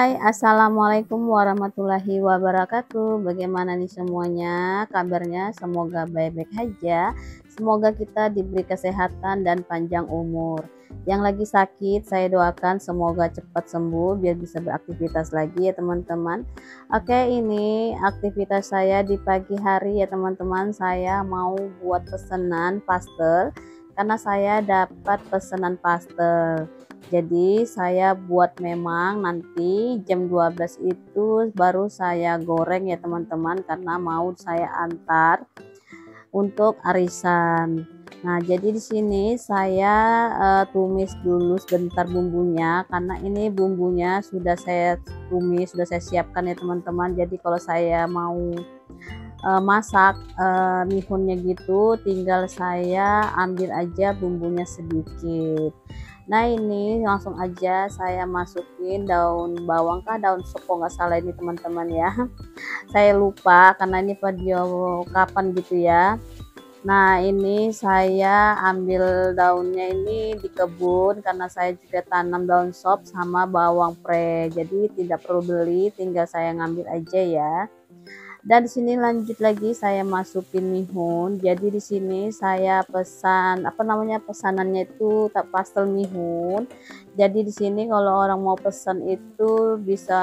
Hai, assalamualaikum warahmatullahi wabarakatuh. Bagaimana nih semuanya kabarnya? Semoga baik-baik aja. Semoga kita diberi kesehatan dan panjang umur. Yang lagi sakit, saya doakan semoga cepat sembuh biar bisa beraktivitas lagi ya teman-teman. Oke, ini aktivitas saya di pagi hari ya teman-teman. Saya mau buat pesanan pastel karena saya dapat pesanan pastel. Jadi saya buat memang nanti jam 12 itu baru saya goreng ya teman-teman, karena mau saya antar untuk arisan. Nah, jadi di sini saya tumis dulu sebentar bumbunya, karena ini bumbunya sudah saya tumis, sudah saya siapkan ya teman-teman. Jadi kalau saya mau masak mihunnya gitu, tinggal saya ambil aja bumbunya sedikit. Nah, ini langsung aja saya masukin daun bawang kah daun sop nggak salah ini teman-teman ya. Saya lupa karena ini video kapan gitu ya. Nah, ini saya ambil daunnya ini di kebun karena saya juga tanam daun sop sama bawang pre. Jadi tidak perlu beli, tinggal saya ngambil aja ya. Dan di sini lanjut lagi saya masukin mihun. Jadi di sini saya pesan pesanannya itu tak pastel mihun. Jadi di sini kalau orang mau pesan itu bisa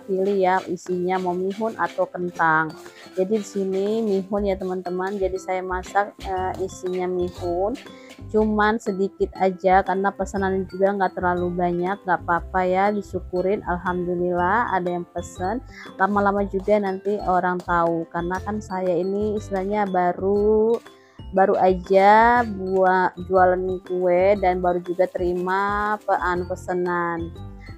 pilih ya isinya mau mihun atau kentang. Jadi di sini mihun ya teman-teman. Jadi saya masak isinya mihun cuman sedikit aja karena pesanan juga nggak terlalu banyak, nggak apa-apa ya, disyukurin. Alhamdulillah ada yang pesen. Lama-lama juga nanti orang tahu karena kan saya ini istilahnya baru aja buat jualan kue dan baru juga terima pesanan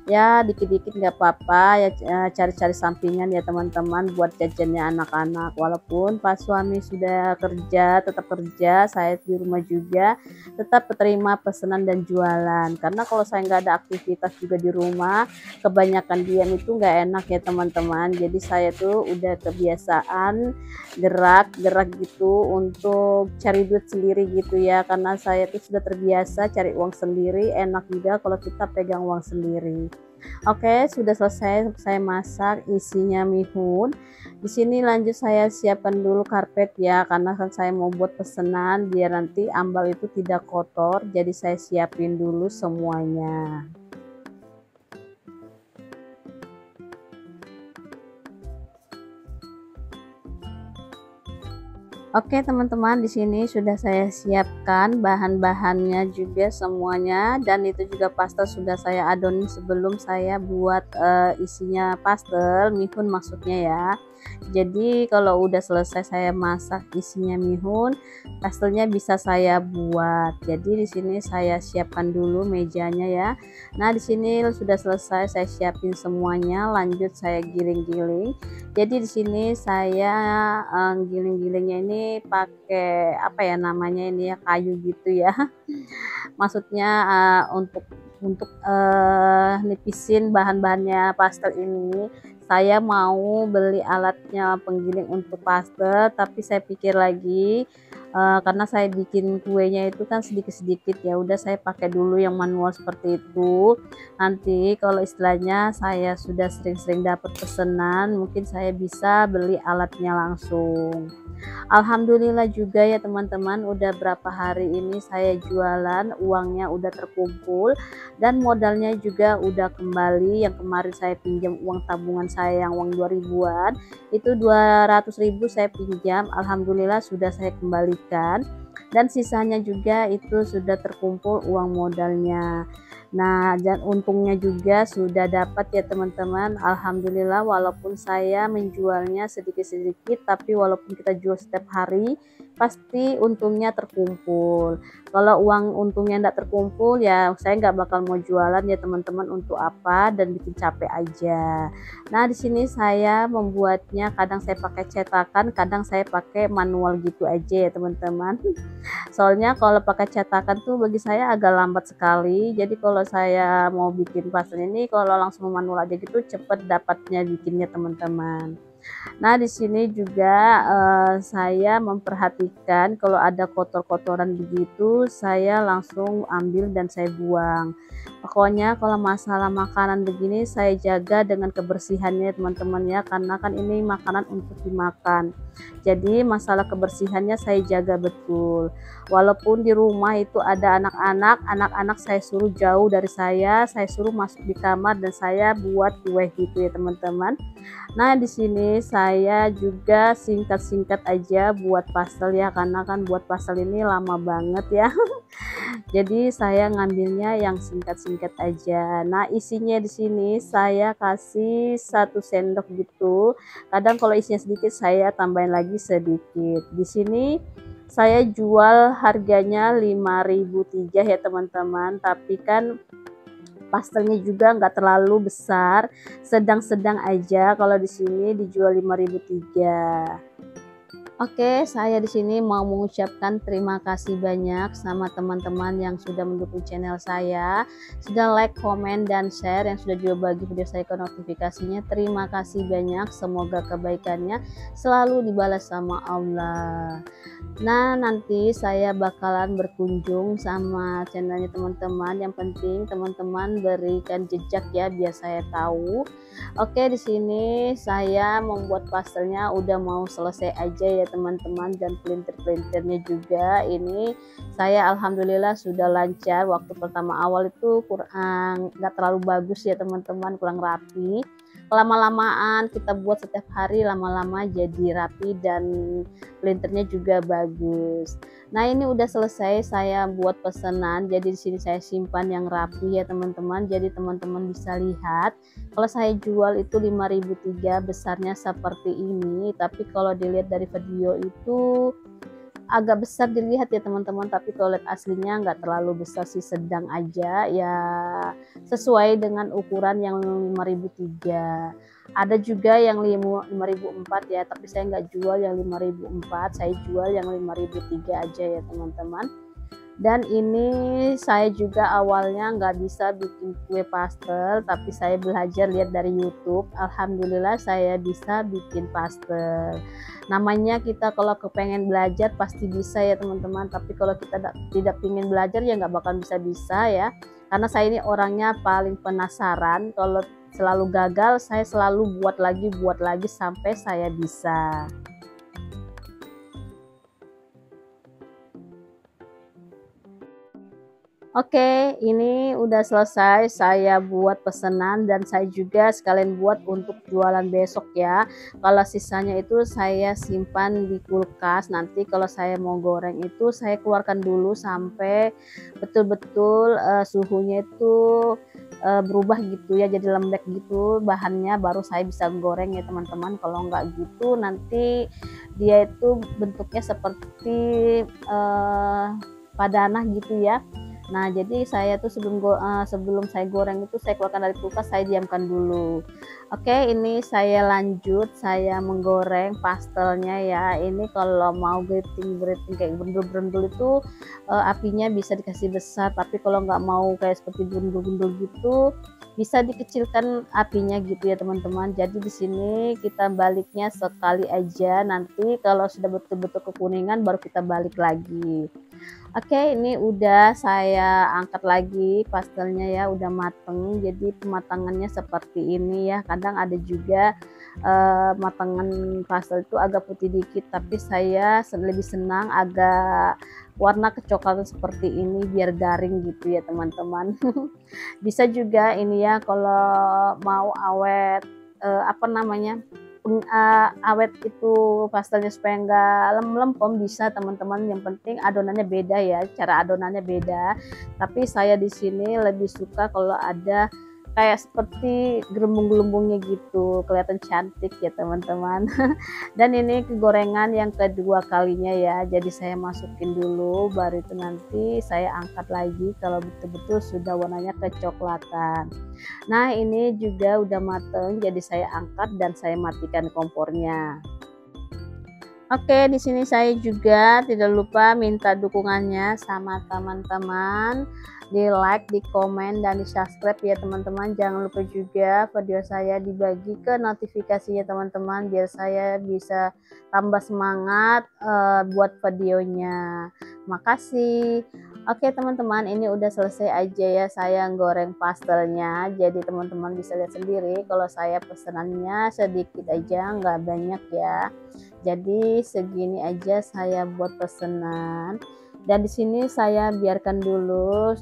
ya, dikit-dikit nggak apa-apa ya, cari-cari sampingan ya teman-teman buat jajannya anak-anak. Walaupun pas suami sudah kerja, tetap kerja, saya di rumah juga tetap terima pesanan dan jualan, karena kalau saya nggak ada aktivitas juga di rumah, kebanyakan diam itu nggak enak ya teman-teman. Jadi saya tuh udah kebiasaan gerak-gerak gitu untuk cari duit sendiri gitu ya, karena saya tuh sudah terbiasa cari uang sendiri. Enak juga kalau kita pegang uang sendiri. Oke, sudah selesai saya masak isinya mihun. Di sini lanjut saya siapkan dulu karpet ya, karena kan saya mau buat pesanan biar nanti ambal itu tidak kotor. Jadi saya siapin dulu semuanya. Oke teman-teman, di sini sudah saya siapkan bahan-bahannya juga semuanya, dan itu juga pastel sudah saya adonin sebelum saya buat isinya pastel mihun maksudnya ya. Jadi kalau udah selesai saya masak isinya mihun, pastelnya bisa saya buat. Jadi di sini saya siapkan dulu mejanya ya. Nah, di sini sudah selesai saya siapin semuanya, lanjut saya giling-giling. Jadi di sini saya giling-gilingnya ini pakai apa ya namanya ini ya, kayu gitu ya. Maksudnya untuk nipisin bahan-bahannya pastel ini, saya mau beli alatnya penggiling untuk pastel, tapi saya pikir lagi karena saya bikin kuenya itu kan sedikit-sedikit, ya udah saya pakai dulu yang manual seperti itu. Nanti kalau istilahnya saya sudah sering-sering dapat pesanan, mungkin saya bisa beli alatnya langsung. Alhamdulillah juga ya teman-teman, udah berapa hari ini saya jualan, uangnya udah terkumpul dan modalnya juga udah kembali. Yang kemarin saya pinjam uang tabungan saya yang uang 2000-an, itu 200.000 saya pinjam, alhamdulillah sudah saya kembalikan, dan sisanya juga itu sudah terkumpul uang modalnya. Nah, dan untungnya juga sudah dapat ya teman-teman. Alhamdulillah, walaupun saya menjualnya sedikit-sedikit, tapi walaupun kita jual setiap hari, pasti untungnya terkumpul. Kalau uang untungnya tidak terkumpul ya saya nggak bakal mau jualan ya teman-teman, untuk apa, dan bikin capek aja. Nah, di sini saya membuatnya kadang saya pakai cetakan, kadang saya pakai manual gitu aja ya teman-teman. Soalnya kalau pakai cetakan tuh bagi saya agak lambat sekali. Jadi kalau saya mau bikin pastel ini, kalau langsung manual aja gitu cepet dapatnya bikinnya teman-teman. Nah, di sini juga saya memperhatikan kalau ada kotor-kotoran begitu, saya langsung ambil dan saya buang. Pokoknya kalau masalah makanan begini saya jaga dengan kebersihannya teman-teman ya, karena kan ini makanan untuk dimakan. Jadi masalah kebersihannya saya jaga betul. Walaupun di rumah itu ada anak-anak, anak-anak saya suruh jauh dari saya suruh masuk di kamar dan saya buat kue gitu ya teman-teman. Nah, di sini saya juga singkat-singkat aja buat pastel ya, karena kan buat pastel ini lama banget ya. Jadi saya ngambilnya yang singkat-singkat aja. Nah, isinya di sini saya kasih 1 sendok gitu. Kadang kalau isinya sedikit saya tambahin lagi sedikit. Di sini saya jual harganya 5.003 ya teman-teman, tapi kan pastelnya juga nggak terlalu besar, sedang-sedang aja. Kalau di sini dijual 5.003. Oke, saya di sini mau mengucapkan terima kasih banyak sama teman-teman yang sudah mendukung channel saya, sudah like, komen, dan share, yang sudah juga bagi video saya ke notifikasinya. Terima kasih banyak, semoga kebaikannya selalu dibalas sama Allah. Nah, nanti saya bakalan berkunjung sama channelnya teman-teman. Yang penting teman-teman berikan jejak ya biar saya tahu. Oke, di sini saya membuat pastelnya udah mau selesai aja ya teman-teman, dan pelintir-pelintirnya juga ini saya alhamdulillah sudah lancar. Waktu pertama awal itu kurang nggak terlalu bagus ya teman-teman, kurang rapi. Lama-lamaan kita buat setiap hari, lama-lama jadi rapi dan pelintirnya juga bagus. Nah, ini udah selesai saya buat pesanan. Jadi di sini saya simpan yang rapi ya teman-teman. Jadi teman-teman bisa lihat. Kalau saya jual itu 5.003 besarnya seperti ini. Tapi kalau dilihat dari video itu agak besar dilihat ya teman-teman, tapi kalau lihat aslinya nggak terlalu besar sih, sedang aja ya, sesuai dengan ukuran yang 5.003. Ada juga yang 5.004 ya, tapi saya nggak jual yang 5.004, saya jual yang 5.003 aja ya teman-teman. Dan ini saya juga awalnya nggak bisa bikin kue pastel, tapi saya belajar lihat dari YouTube. Alhamdulillah saya bisa bikin pastel. Namanya kita kalau kepengen belajar pasti bisa ya teman-teman, tapi kalau kita tidak ingin belajar ya nggak bakal bisa ya. Karena saya ini orangnya paling penasaran, kalau selalu gagal saya selalu buat lagi sampai saya bisa. Oke, ini udah selesai saya buat pesanan dan saya juga sekalian buat untuk jualan besok ya. Kalau sisanya itu saya simpan di kulkas. Nanti kalau saya mau goreng itu saya keluarkan dulu sampai betul-betul suhunya itu berubah gitu ya, jadi lembek gitu bahannya, baru saya bisa goreng ya teman-teman. Kalau nggak gitu nanti dia itu bentuknya seperti padanah gitu ya. Nah, jadi saya tuh sebelum saya goreng itu saya keluarkan dari kulkas, saya diamkan dulu. Oke, ini saya lanjut, saya menggoreng pastelnya ya. Ini kalau mau geriting kayak berendul-berendul itu apinya bisa dikasih besar, tapi kalau nggak mau kayak seperti berendul-berendul gitu, bisa dikecilkan apinya gitu ya teman-teman. Jadi di sini kita baliknya sekali aja, nanti kalau sudah betul-betul kekuningan baru kita balik lagi. Oke, ini udah saya angkat lagi pastelnya ya, udah mateng. Jadi pematangannya seperti ini ya. Kadang ada juga matangan pastel itu agak putih dikit, tapi saya lebih senang agak warna kecoklatan seperti ini biar garing gitu ya teman-teman. Bisa juga ini ya kalau mau awet, apa namanya, awet itu pastelnya supaya nggak lempem, bisa teman-teman. Yang penting adonannya beda ya, cara adonannya beda. Tapi saya di sini lebih suka kalau ada kayak seperti gelembung-gelembungnya gitu, kelihatan cantik ya teman-teman. Dan ini kegorengan yang kedua kalinya ya, jadi saya masukin dulu, baru itu nanti saya angkat lagi kalau betul-betul sudah warnanya kecoklatan. Nah, ini juga udah mateng, jadi saya angkat dan saya matikan kompornya. Oke, di sini saya juga tidak lupa minta dukungannya sama teman-teman, di like, di komen, dan di subscribe ya teman-teman. Jangan lupa juga video saya dibagi ke notifikasinya teman-teman, biar saya bisa tambah semangat buat videonya. Makasih. Oke teman-teman, ini udah selesai aja ya saya goreng pastelnya. Jadi teman-teman bisa lihat sendiri kalau saya pesenannya sedikit aja, nggak banyak ya. Jadi segini aja saya buat pesanan. Dan di sini saya biarkan dulu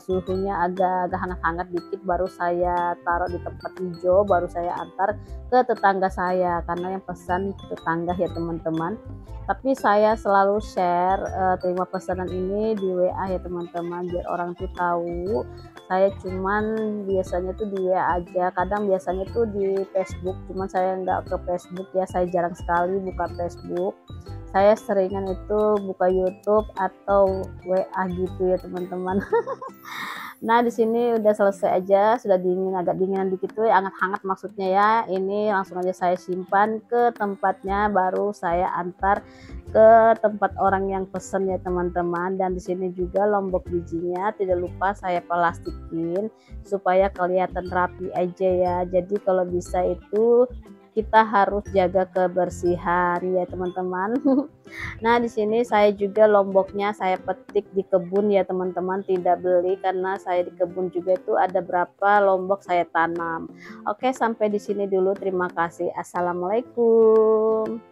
suhunya agak hangat-hangat dikit, baru saya taruh di tempat hijau, baru saya antar ke tetangga saya karena yang pesan tetangga ya teman-teman. Tapi saya selalu share terima pesanan ini di WA ya teman-teman, biar orang tuh tahu saya cuman biasanya tuh di WA aja, kadang biasanya tuh di Facebook, cuman saya nggak ke Facebook ya, saya jarang sekali buka Facebook. Saya seringan itu buka YouTube atau WA gitu ya teman-teman. Nah, di sini udah selesai aja, sudah dingin, agak dinginan dikit tuh, hangat-hangat maksudnya ya. Ini langsung aja saya simpan ke tempatnya, baru saya antar ke tempat orang yang pesen ya teman-teman. Dan di sini juga lombok bijinya tidak lupa saya plastikin supaya kelihatan rapi aja ya. Jadi kalau bisa itu kita harus jaga kebersihan ya teman-teman. Nah, di sini saya juga lomboknya saya petik di kebun ya teman-teman, tidak beli karena saya di kebun juga itu ada berapa lombok saya tanam. Oke, sampai di sini dulu. Terima kasih. Assalamualaikum.